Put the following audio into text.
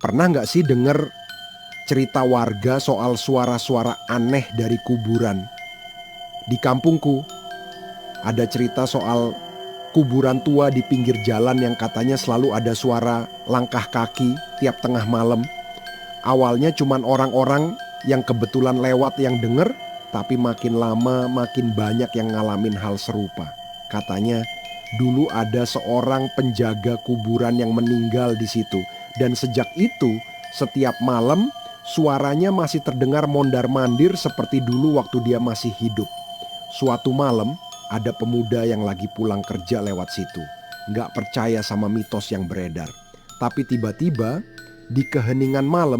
Pernah nggak sih denger cerita warga soal suara-suara aneh dari kuburan? Di kampungku ada cerita soal kuburan tua di pinggir jalan yang katanya selalu ada suara langkah kaki tiap tengah malam. Awalnya cuman orang-orang yang kebetulan lewat yang denger, tapi makin lama makin banyak yang ngalamin hal serupa. Katanya dulu ada seorang penjaga kuburan yang meninggal di situ, dan sejak itu setiap malam suaranya masih terdengar mondar-mandir seperti dulu waktu dia masih hidup. Suatu malam ada pemuda yang lagi pulang kerja lewat situ, nggak percaya sama mitos yang beredar. Tapi tiba-tiba di keheningan malam